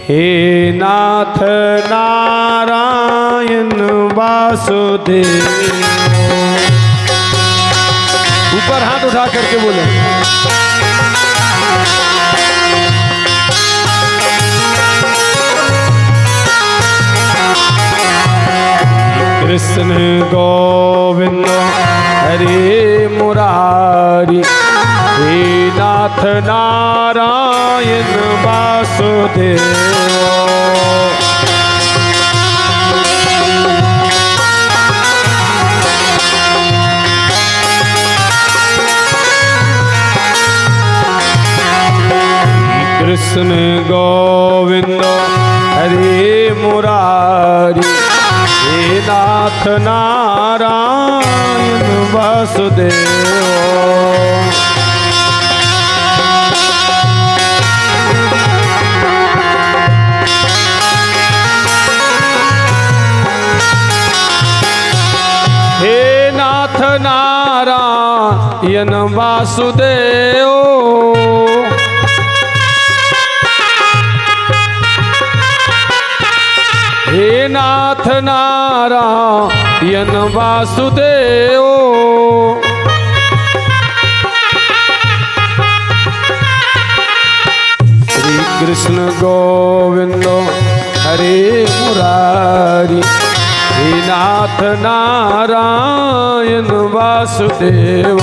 हे नाथ नारायण वासुदेव। ऊपर हाथ उठा करके बोले कृष्ण गोविंद हरे मुरारी। हे नाथ नारायण वासुदेव। कृष्ण गोविंद हरे मुरारी। हे नाथ नारायण वासुदेव। हे नाथ नारायण वासुदेव। हे नाथ नारायण वासुदेव। श्री कृष्ण गोविंद हरे मुरारी। हे नाथ नारायण वासुदेव।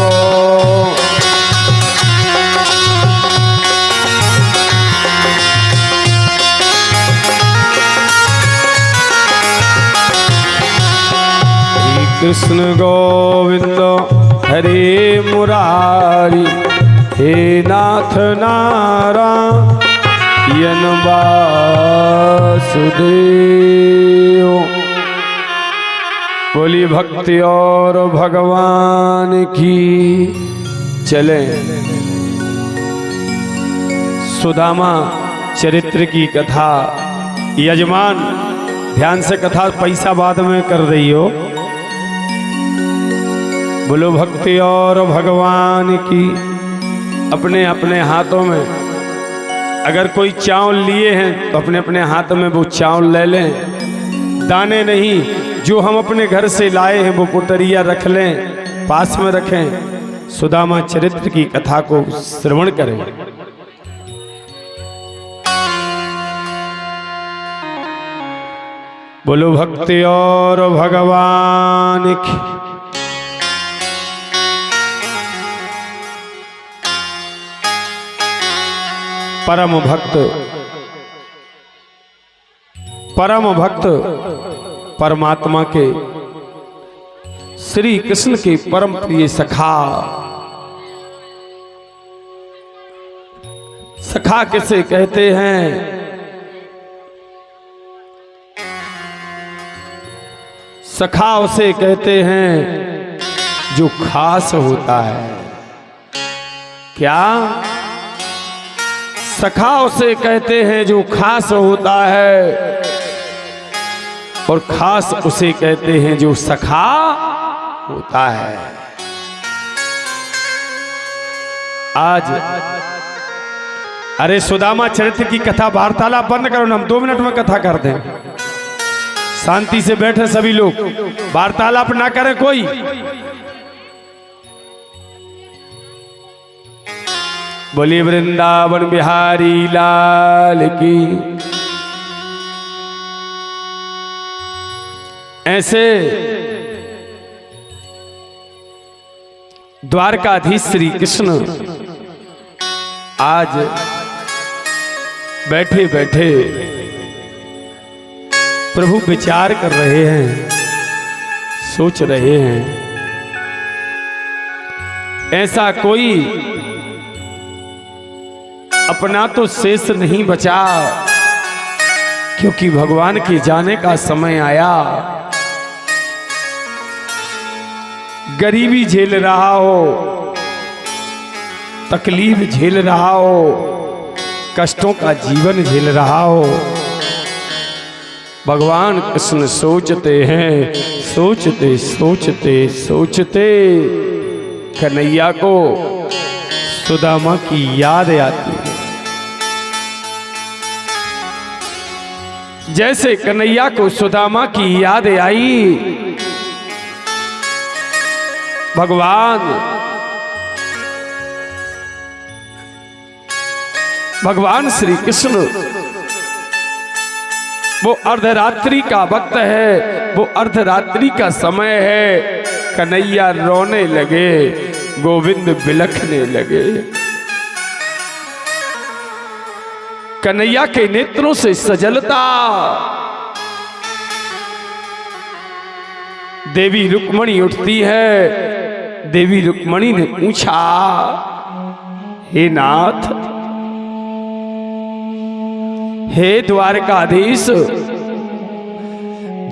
कृष्ण गोविंद हरे मुरारी। हे नाथ नारायण वासुदेव। बोली भक्ति और भगवान की। चले सुदामा चरित्र की कथा। यजमान ध्यान से कथा, पैसा बाद में कर रही हो। बोलो भक्ति और भगवान की। अपने अपने हाथों में अगर कोई चावल लिए हैं तो अपने अपने हाथ में वो चावल ले लें। दाने नहीं, जो हम अपने घर से लाए हैं वो पुटरिया रख लें, पास में रखें। सुदामा चरित्र की कथा को श्रवण करें। बोलो भक्ति और भगवान की। परम भक्त परमात्मा के श्री कृष्ण के परम प्रिय सखा। सखा किसे कहते हैं? सखा उसे कहते हैं जो खास होता है। क्या? सखा उसे कहते हैं जो खास होता है, और खास उसे कहते हैं जो सखा होता है। आज अरे सुदामा चरित्र की कथा वार्तालाप बंद करो ना, हम 2 मिनट में कथा कर दें। शांति से बैठे सभी लोग, वार्तालाप ना करें कोई। बोली वृंदावन बिहारी लाल की। ऐसे द्वारकाधीश श्री कृष्ण आज बैठे बैठे प्रभु विचार कर रहे हैं, सोच रहे हैं। ऐसा कोई अपना तो शेष नहीं बचा, क्योंकि भगवान के जाने का समय आया। गरीबी झेल रहा हो, तकलीफ झेल रहा हो, कष्टों का जीवन झेल रहा हो। भगवान कृष्ण सोचते हैं, सोचते सोचते सोचते कन्हैया को सुदामा की याद आती है। जैसे कन्हैया को सुदामा की याद आई, भगवान श्री कृष्ण, वो अर्धरात्रि का वक्त है, वो अर्धरात्रि का समय है। कन्हैया रोने लगे, गोविंद बिलखने लगे। कन्हैया के नेत्रों से सजलता। देवी रुक्मणी उठती है। देवी रुक्मणी ने पूछा, हे नाथ, हे द्वारकाधीश,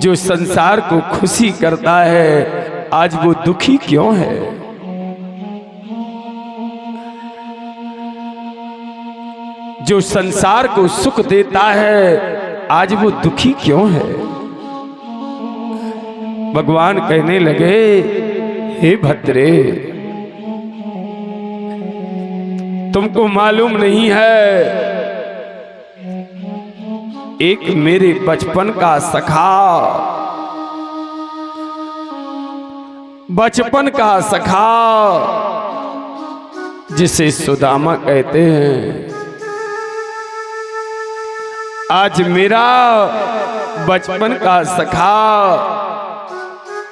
जो संसार को खुशी करता है आज वो दुखी क्यों है? जो संसार को सुख देता है आज वो दुखी क्यों है? भगवान कहने लगे, हे भद्रे, तुमको मालूम नहीं है, एक मेरे बचपन का सखा, बचपन का सखा जिसे सुदामा कहते हैं, आज मेरा बचपन का सखा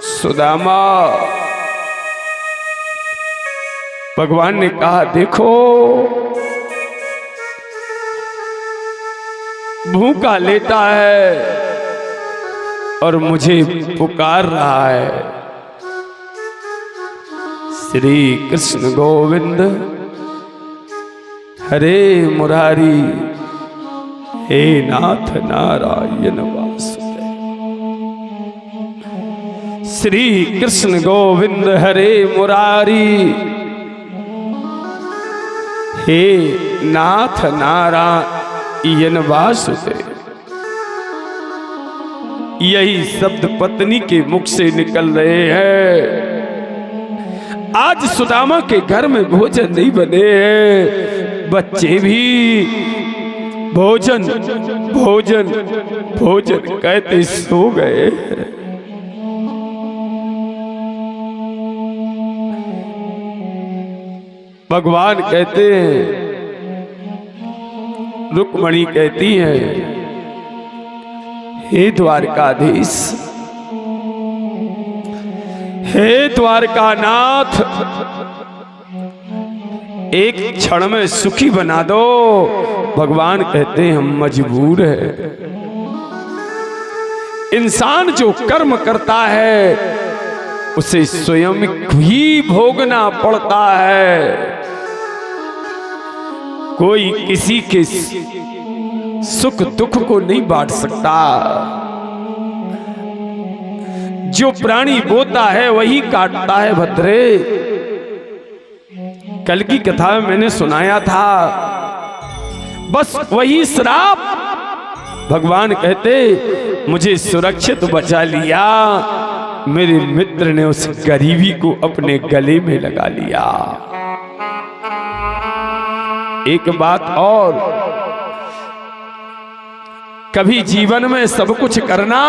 सुदामा। भगवान ने कहा, देखो भूखा लेटा है और मुझे पुकार रहा है। श्री कृष्ण गोविंद हरे मुरारी, हे नाथ नारायण वासुदेव। श्री कृष्ण गोविंद हरे मुरारी, हे नाथ नारायण वासुदेव। यही शब्द पत्नी के मुख से निकल रहे हैं। आज सुदामा के घर में भोजन नहीं बने हैं, बच्चे भी भोजन भोजन भोजन कहते सो गए हैं। भगवान कहते हैं, रुक्मणी कहती है, हे द्वारकाधीश, हे द्वारकानाथ, एक क्षण में सुखी बना दो। भगवान कहते हैं, हम मजबूर है। इंसान जो कर्म करता है उसे स्वयं ही भोगना पड़ता है। कोई किसी के सुख दुख को नहीं बांट सकता। जो प्राणी बोता है वही काटता है भद्रे। कल की कथा में मैंने सुनाया था, बस वही श्राप। भगवान कहते, मुझे सुरक्षित बचा लिया, मेरे मित्र ने उस गरीबी को अपने गले में लगा लिया। एक बात और, कभी जीवन में सब कुछ करना,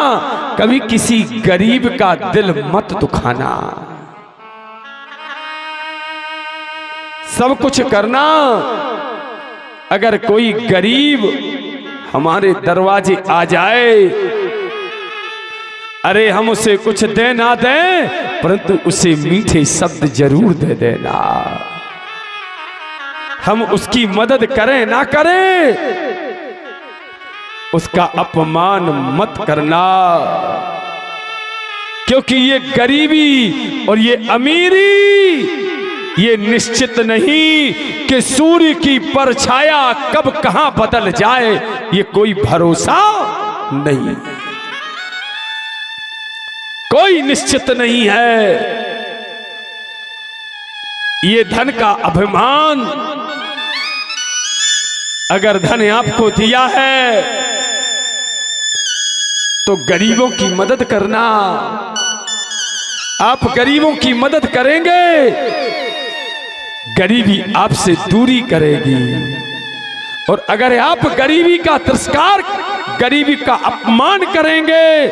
कभी किसी गरीब का दिल मत दुखाना। सब कुछ करना, अगर कोई गरीब हमारे दरवाजे आ जाए, अरे हम उसे कुछ दे ना दें, परंतु उसे मीठे शब्द जरूर दे देना। हम उसकी मदद करें ना करें, उसका अपमान मत करना, क्योंकि ये गरीबी और ये अमीरी ये निश्चित नहीं कि सूर्य की परछाया कब कहां बदल जाए, ये कोई भरोसा नहीं, कोई निश्चित नहीं है। ये धन का अभिमान, अगर धन आपको दिया है तो गरीबों की मदद करना। आप गरीबों की मदद करेंगे, गरीबी आपसे दूरी करेगी। और अगर आप गरीबी का तिरस्कार, गरीबी का अपमान करेंगे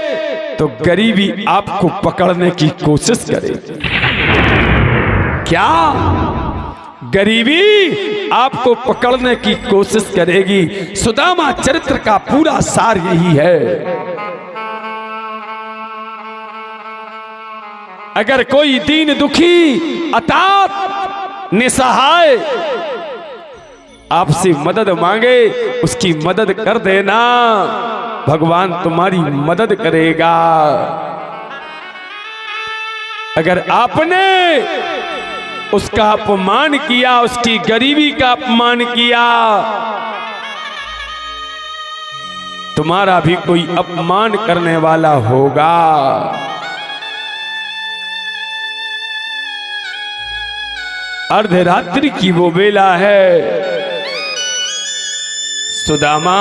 तो गरीबी आपको पकड़ने की कोशिश करेगी। क्या गरीबी आपको पकड़ने की कोशिश करेगी? सुदामा चरित्र का पूरा सार यही है। अगर कोई दीन दुखी, अतात, निसहाय आपसे मदद मांगे, उसकी मदद कर देना, भगवान तुम्हारी मदद करेगा। अगर आपने उसका अपमान किया, उसकी गरीबी का अपमान किया, तुम्हारा भी कोई अपमान करने वाला होगा। अर्धरात्रि की वो बेला है। सुदामा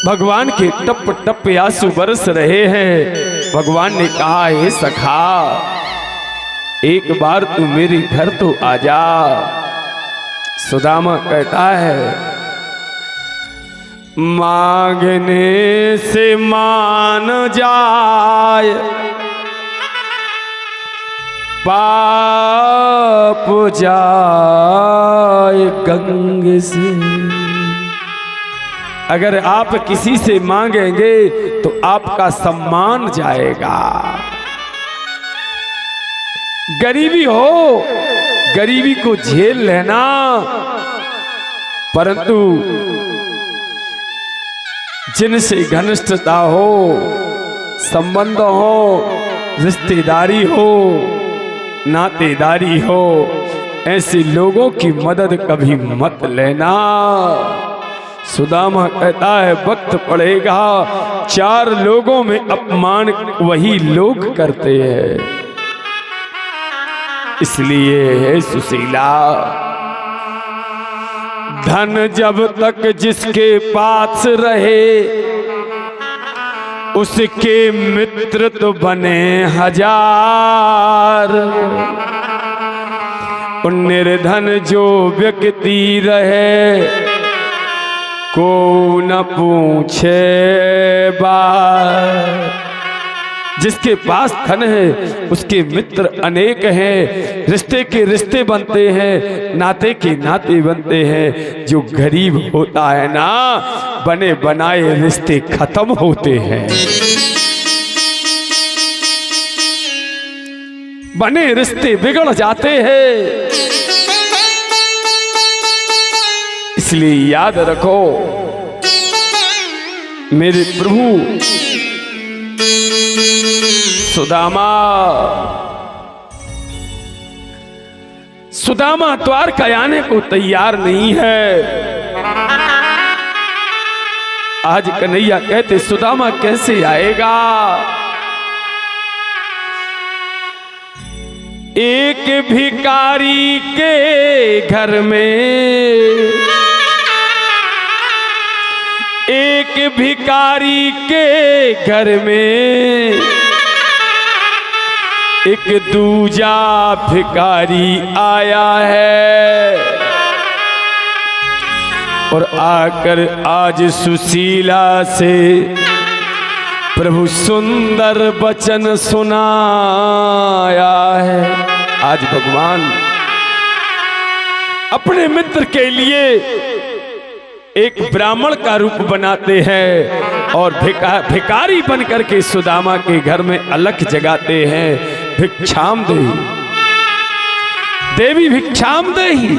भगवान के टप टप आंसू बरस रहे हैं। भगवान ने कहा, हे सखा, एक बार तू मेरे घर तो आजा। सुदामा कहता है, मांगने से मान जाए, पाप जाए गंगे से। अगर आप किसी से मांगेंगे तो आपका सम्मान जाएगा। गरीबी हो, गरीबी को झेल लेना, परंतु जिनसे घनिष्ठता हो, संबंध हो, रिश्तेदारी हो, नातेदारी हो, ऐसे लोगों की मदद कभी मत लेना। सुदामा कहता है, वक्त पड़ेगा, चार लोगों में अपमान वही लोग करते हैं। इसलिए है सुशीला, धन जब तक जिसके पास रहे, उसके मित्र तो बने हजार। निर्धन जो व्यक्ति रहे, को न पूछे बात। जिसके पास धन है उसके मित्र अनेक हैं, रिश्ते के रिश्ते बनते हैं, नाते के नाते बनते हैं। जो गरीब होता है ना, बने बनाए रिश्ते खत्म होते हैं। बने रिश्ते बिगड़ जाते हैं। इसलिए याद रखो मेरे प्रभु सुदामा, सुदामा द्वारका आने को तैयार नहीं है। आज कन्हैया कहते, सुदामा कैसे आएगा? एक भिखारी के घर में, एक भिखारी के घर में एक दूजा भिखारी आया है। और आकर आज सुशीला से प्रभु सुंदर वचन सुनाया है। आज भगवान अपने मित्र के लिए एक ब्राह्मण का रूप बनाते हैं और भिखारी बनकर के सुदामा के घर में अलख जगाते हैं। भिक्षाम देहि देवी, भिक्षाम देहि।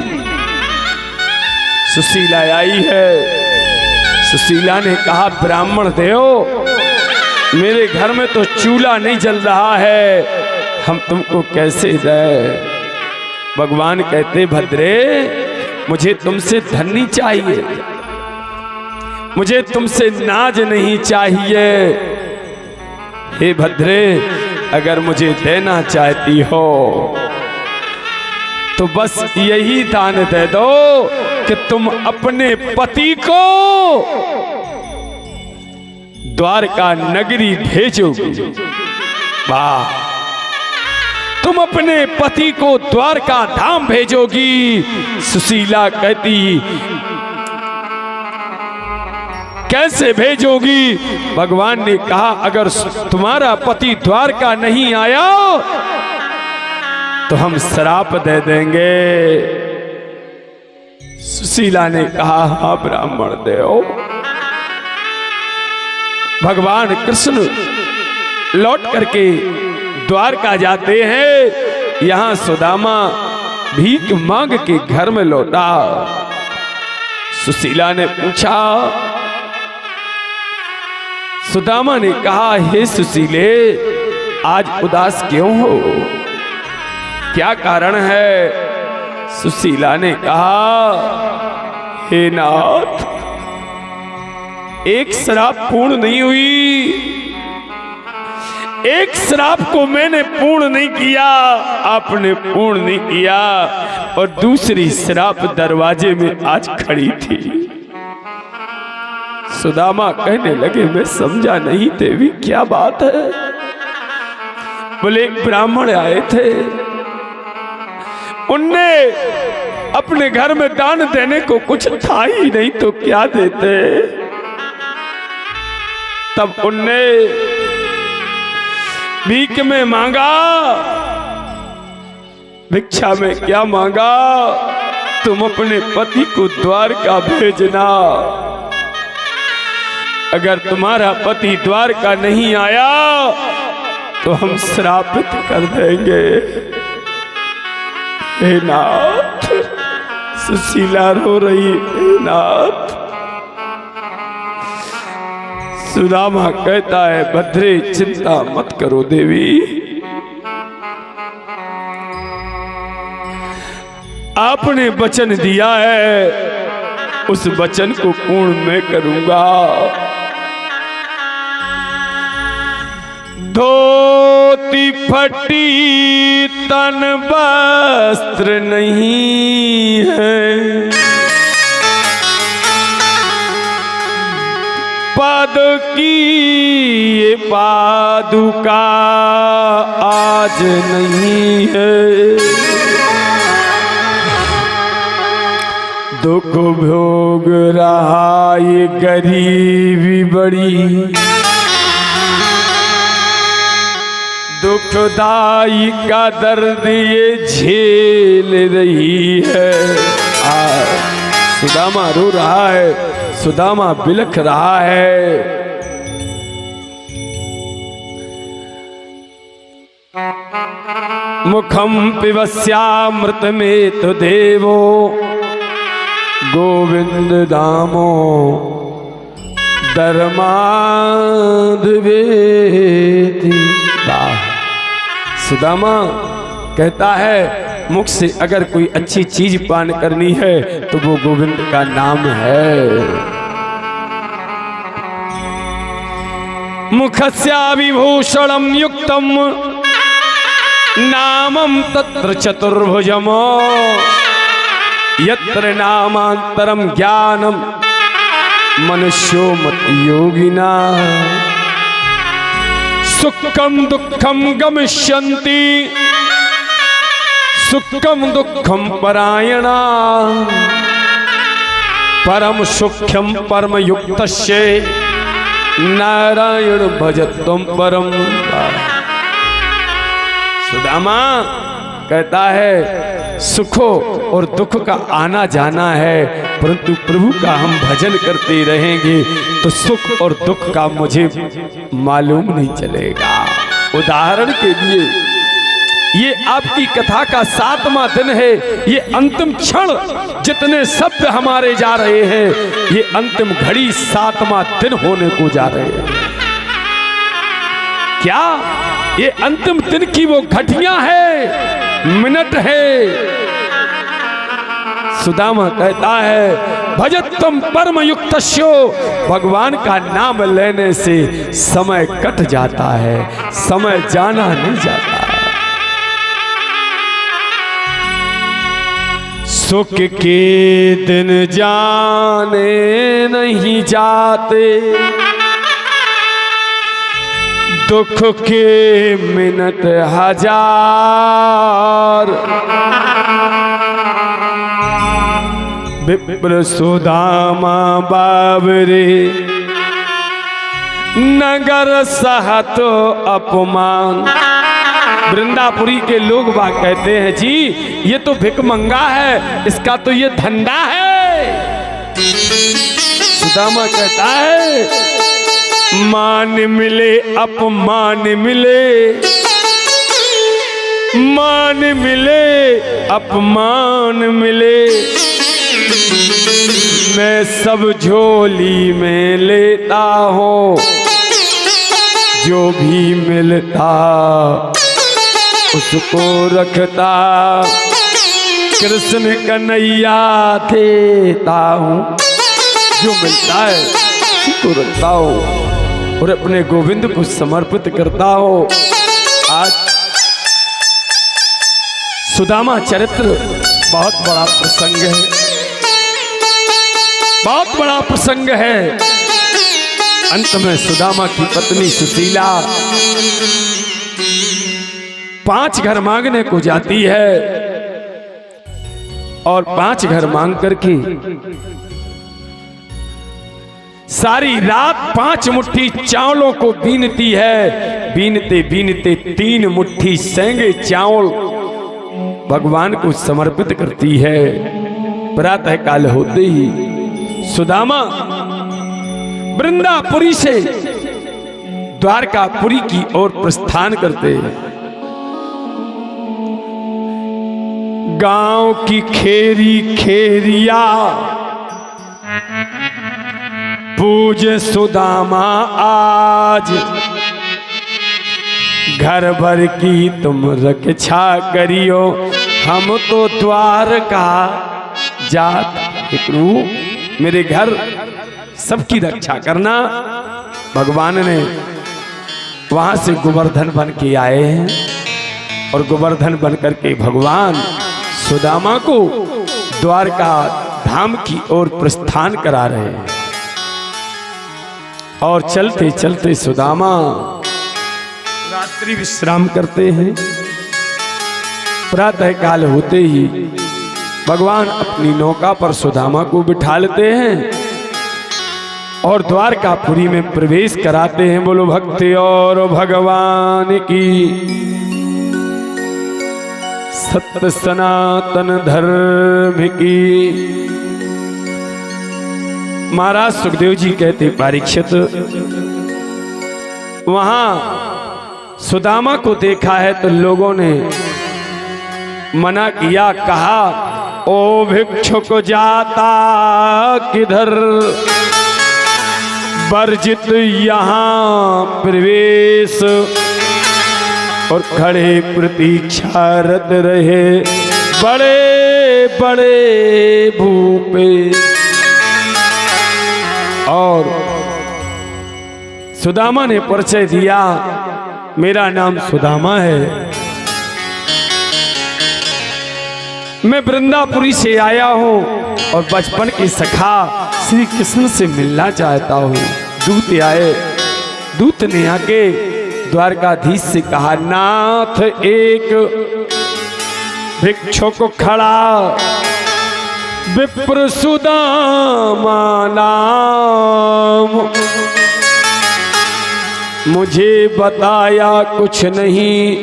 सुशीला आई है। सुशीला ने कहा, ब्राह्मण देव, मेरे घर में तो चूल्हा नहीं जल रहा है, हम तुमको कैसे दें? भगवान कहते, भद्रे, मुझे तुमसे धन नहीं चाहिए, मुझे तुमसे नाज नहीं चाहिए। हे भद्रे, अगर मुझे देना चाहती हो तो बस यही दान दे दो कि तुम अपने पति को द्वारका नगरी भेजोगे। वाह, तुम अपने पति को द्वारका धाम भेजोगी। सुशीला कहती कैसे भेजोगी? भगवान ने कहा अगर तुम्हारा पति द्वारका नहीं आया तो हम श्राप दे देंगे। सुशीला ने कहा हाँ ब्राह्मण देव। भगवान कृष्ण लौट करके द्वारका जाते हैं। यहां सुदामा भीख मांग के घर में लौटा। सुशीला ने पूछा, सुदामा ने कहा हे सुशीले आज उदास क्यों हो, क्या कारण है? सुशीला ने कहा हे नाथ एक श्राप पूर्ण नहीं हुई, एक श्राप को मैंने पूर्ण नहीं किया, आपने पूर्ण नहीं किया और दूसरी श्राप दरवाजे में आज खड़ी थी। सुदामा कहने लगे मैं समझा नहीं देवी क्या बात है? बोले एक ब्राह्मण आए थे, उनने अपने घर में दान देने को कुछ था ही नहीं तो क्या देते। तब उनने भीख में मांगा, भिक्षा में क्या मांगा? तुम अपने पति को द्वारका भेजना, अगर तुम्हारा पति द्वारका नहीं आया तो हम श्रापित कर देंगे। हे नाथ, सुशीला रो रही, हे नाथ। सुदामा कहता है भद्रे चिंता मत करो देवी, आपने वचन दिया है उस वचन को पूर्ण मैं करूंगा। धोती फटी तन वस्त्र नहीं है, पद की ये पादुका आज नहीं है, दुख भोग रहा ये गरीबी बड़ी, दुखदाई का दर्द ये झेल रही है। सुदामा रो रहा है, सुदामा बिलख रहा है। मुखम पिबस्यामृत में तो देवो गोविंद दामो धर्माधवेति। सुदामा कहता है मुख से अगर कोई अच्छी चीज पान करनी है तो वो गोविंद का नाम है। मुखस्या विभूषणम युक्तम नामम तत्र चतुर्भुजम, यत्र नामांतरम ज्ञानम मनुष्यो मत योगिना। सुखम दुखम गमिष्यन्ति सुखम दुखम परायणा, परम सुख्यम परम युक्तस्य नारायण भजत्वम परम। सुदामा कहता है सुखों और दुख का आना जाना है, परंतु प्रभु का हम भजन करते रहेंगे तो सुख और दुख का मुझे मालूम नहीं चलेगा। उदाहरण के लिए ये आपकी कथा का 7वां दिन है, ये अंतिम क्षण जितने शब्द हमारे जा रहे हैं ये अंतिम घड़ी 7वां दिन होने को जा रहे हैं। क्या ये अंतिम दिन की वो घटियां है, मिनट है? सुदामा कहता है भजत्वम परम युक्तस्यो, भगवान का नाम लेने से समय कट जाता है, समय जाना नहीं जाता। सुख के दिन जाने नहीं जाते, दुख के मिनट हजार, विप्र सुदामा बाबरे, नगर सहत अपमान। वृंदापुरी के लोग बात कहते हैं जी ये तो भिकमंगा है, इसका तो ये धंधा है। सुदामा कहता है मान मिले अपमान मिले, मान मिले अपमान मिले, मैं सब झोली में लेता हूँ, जो भी मिलता उसको रखता, कृष्ण कन्हैया देता हूँ, जो मिलता है उसी को रखता हूँ और अपने गोविंद को समर्पित करता हूँ। आज सुदामा चरित्र बहुत बड़ा प्रसंग है, बहुत बड़ा प्रसंग है। अंत में सुदामा की पत्नी सुशीला 5 घर मांगने को जाती है और 5 घर मांग करके सारी रात 5 मुट्ठी चावलों को बीनती है। बीनते बीनते 3 मुट्ठी सेंगे चावल भगवान को समर्पित करती है। प्रातः काल होते ही सुदामा वृंदापुरी से द्वारकापुरी की ओर प्रस्थान करते हैं। गांव की खेरी खेरिया पूज सुदामा आज, घर भर की तुम रक्षा करियो, हम तो द्वारका जात। प्रभु मेरे घर सबकी रक्षा करना। भगवान ने वहां से गोवर्धन बन के आए हैं और गोवर्धन बन करके भगवान सुदामा को द्वारका धाम की ओर प्रस्थान करा रहे हैं। और चलते चलते सुदामा रात्रि विश्राम करते हैं। प्रातः काल होते ही भगवान अपनी नौका पर सुदामा को बिठा लेते हैं और द्वारकापुरी में प्रवेश कराते हैं। बोलो भक्ति और भगवान की, सत्य सनातन धर्म की। महाराज सुखदेव जी कहते परीक्षित वहां सुदामा को देखा है तो लोगों ने मना किया, कहा ओ भिक्षुक जाता किधर, वर्जित यहाँ प्रवेश। और खड़े प्रतीक्षारत रहे बड़े बड़े भूपे। और सुदामा ने परिचय दिया, मेरा नाम सुदामा है, मैं वृंदापुरी से आया हूं और बचपन की सखा श्री कृष्ण से मिलना चाहता हूं। दूत आए, दूत ने आके द्वारकाधीश से कहा, नाथ एक भिक्षुक खड़ा, विप्र सुदामा नाम, मुझे बताया कुछ नहीं,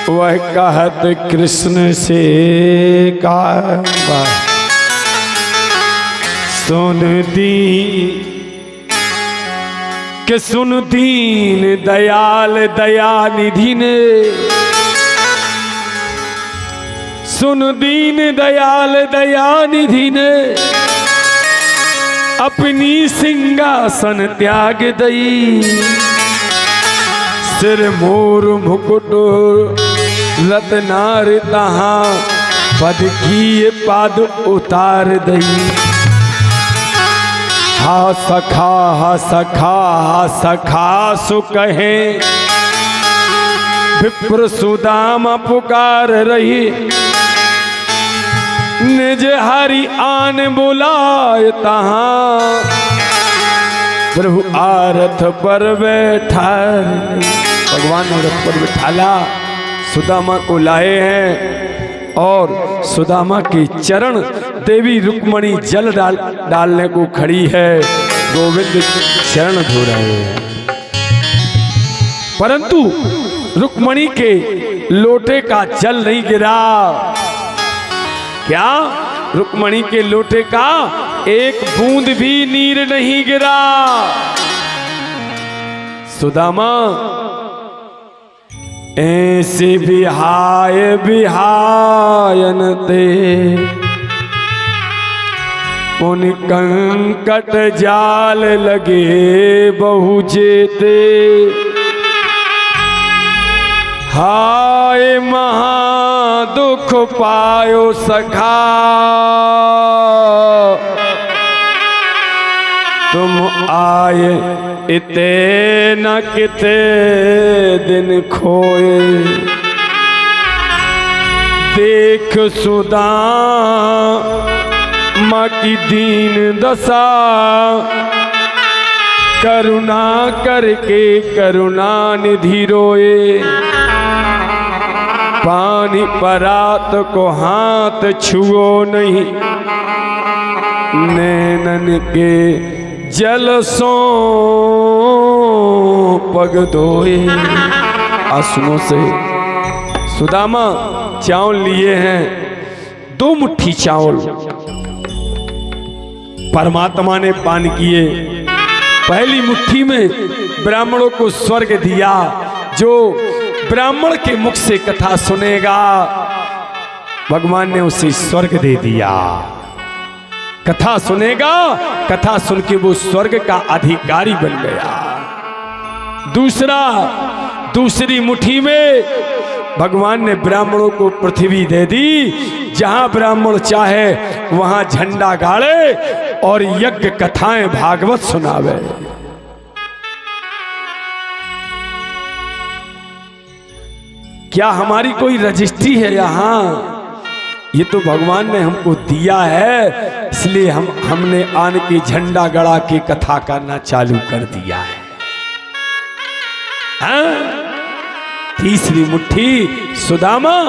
वह कहत कृष्ण से कहा, सुन दी कि सुन दीन दयाल दयानिधि ने, सुन दीन दयाल दयानिधि ने, अपनी सिंहासन त्याग दई, सिर मोर मुकुट रत्नार तहां, पद की पाद उतार दई। हा सखा हा सखा हा सखा सु कहे, विप्र सुदामा पुकार रही, निज हरि आन बुलाए तहां, प्रभु आरथ पर बैठा, भगवान ने रथ पर बैठाला, सुदामा को लाए हैं और सुदामा के चरण देवी रुक्मणी जल डालने को खड़ी है, गोविंद चरण धो रहे हैं। परंतु रुक्मणी के लोटे का जल नहीं गिरा। क्या? रुक्मणी के लोटे का एक बूंद भी नीर नहीं गिरा। सुदामा ऐसे बिहाय बिहायन ते पुन कंकट जाल लगे बहु जेते, हाय महा दुख पायो सखा तुम आए इते न किते दिन खोए, देख सुदा माँ की दीन दशा, करुणा करके करुणा निधि रोए, पानी परात को हाथ छुओ नहीं, नैनन के जल सो पग धोए। आंसुओं से सुदामा चावल लिए हैं, 2 मुट्ठी चावल परमात्मा ने पान किए। पहली मुट्ठी में ब्राह्मणों को स्वर्ग दिया, जो ब्राह्मण के मुख से कथा सुनेगा भगवान ने उसे स्वर्ग दे दिया। कथा सुनेगा, कथा सुन के वो स्वर्ग का अधिकारी बन गया। दूसरी मुट्ठी में भगवान ने ब्राह्मणों को पृथ्वी दे दी, जहां ब्राह्मण चाहे वहां झंडा गाड़े और यज्ञ कथाएं भागवत सुनावे। क्या हमारी कोई रजिस्ट्री है यहाँ? ये तो भगवान ने हमको दिया है, इसलिए हमने आन के झंडा गड़ा के कथा करना चालू कर दिया है। हाँ? तीसरी मुट्ठी सुदामा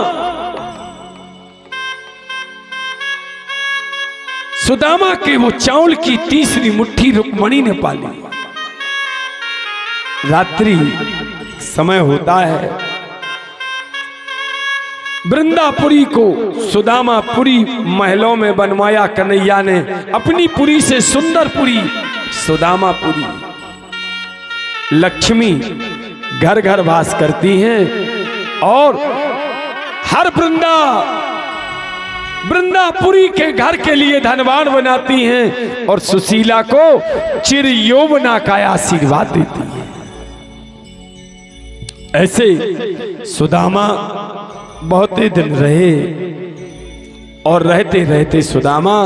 के वो चावल की तीसरी मुट्ठी रुक्मणी ने पाली। रात्रि समय होता है, वृंदापुरी को सुदामापुरी महलों में बनवाया कन्हैया ने, अपनी पुरी से सुंदर पुरी सुदामापुरी। लक्ष्मी घर घर वास करती हैं और हर वृंदापुरी के घर के लिए धनवान बनाती हैं और सुशीला को चिर यौवना का आशीर्वाद देती है। ऐसे सुदामा बहुत ही दिन रहे और रहते रहते सुदामा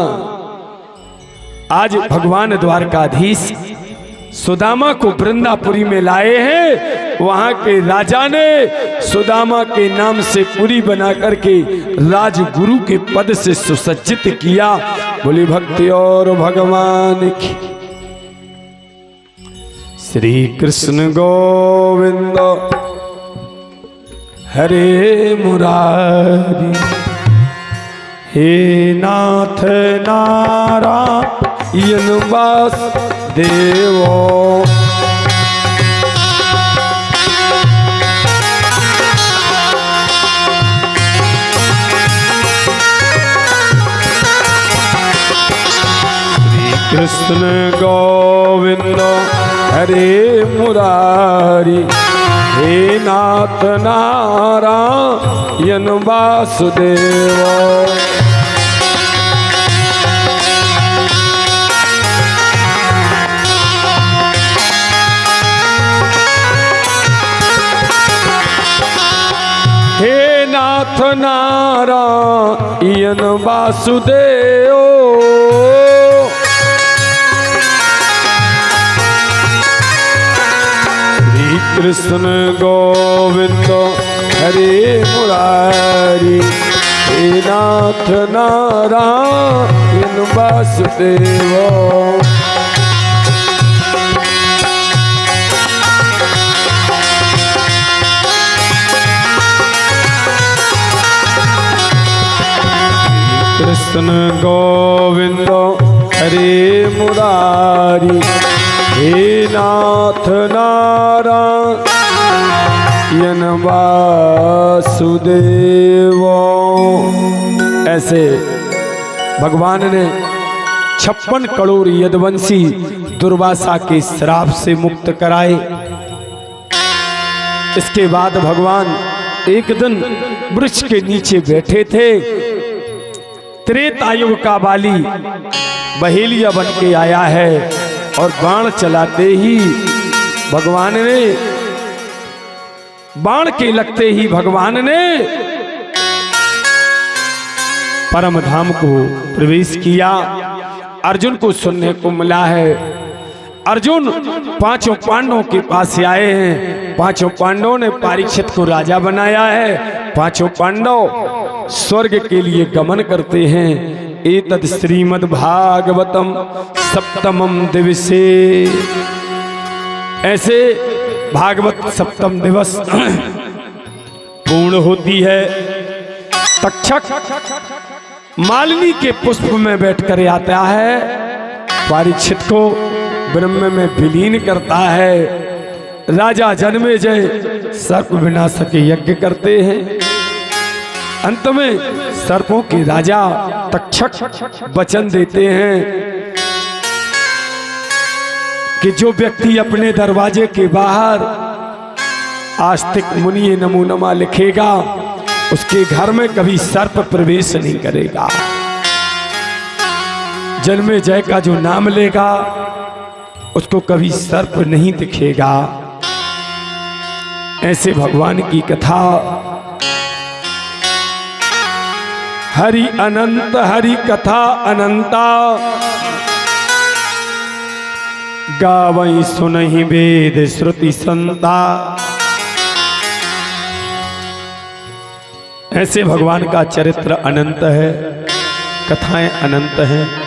आज भगवान द्वारकाधीश सुदामा को वृंदापुरी में लाए हैं। वहां के राजा ने सुदामा के नाम से पुरी बना करके राजगुरु के पद से सुसज्जित किया। बोली भक्ति और भगवान की। श्री कृष्ण गोविंद हरे मुरारी, हे नाथ नारायण वासुदेवो। श्री कृष्ण गोविंद हरे मुरारी, हे नाथ नारायण वासुदेवो। हे नाथ नारायण वासुदेवो। कृष्ण गोविंद हरे मुरारी, हे नाथ नारायण वासुदेवो। कृष्ण गोविंद हरे मुरारी, हे नाथ नारायण वासुदेव। ऐसे भगवान ने 56 करोड़ यदुवंशी दुर्वासा के श्राप से मुक्त कराए। इसके बाद भगवान एक दिन वृक्ष के नीचे बैठे थे। त्रेतायुग का बाली बहेलिया बन के आया है और बाण चलाते ही भगवान ने, बाण के लगते ही भगवान ने परम धाम को प्रवेश किया। अर्जुन को सुनने को मिला है, अर्जुन 5 पांडवों के पास से आए हैं। 5 पांडवों ने परीक्षित को राजा बनाया है। 5 पांडव स्वर्ग के लिए गमन करते हैं। एतद श्रीमद् भागवतम सप्तमम दिवसे। ऐसे भागवत सप्तम दिवस पूर्ण होती है। तक्षक मालिनी के पुष्प में बैठकर आता है, परीक्षित को ब्रह्म में विलीन करता है। राजा जन्मेजय सर्प विनाशक यज्ञ करते हैं। अंत में सर्पों के राजा तक्षक वचन देते हैं कि जो व्यक्ति अपने दरवाजे के बाहर आस्तिक मुनि नमो नमः लिखेगा, उसके घर में कभी सर्प प्रवेश नहीं करेगा। जन्मेजय का जो नाम लेगा उसको कभी सर्प नहीं दिखेगा। ऐसे भगवान की कथा हरि अनंत, हरि कथा अनंता, गावई सुनहि वेद श्रुति संता। ऐसे भगवान का चरित्र अनंत है, कथाएं अनंत हैं।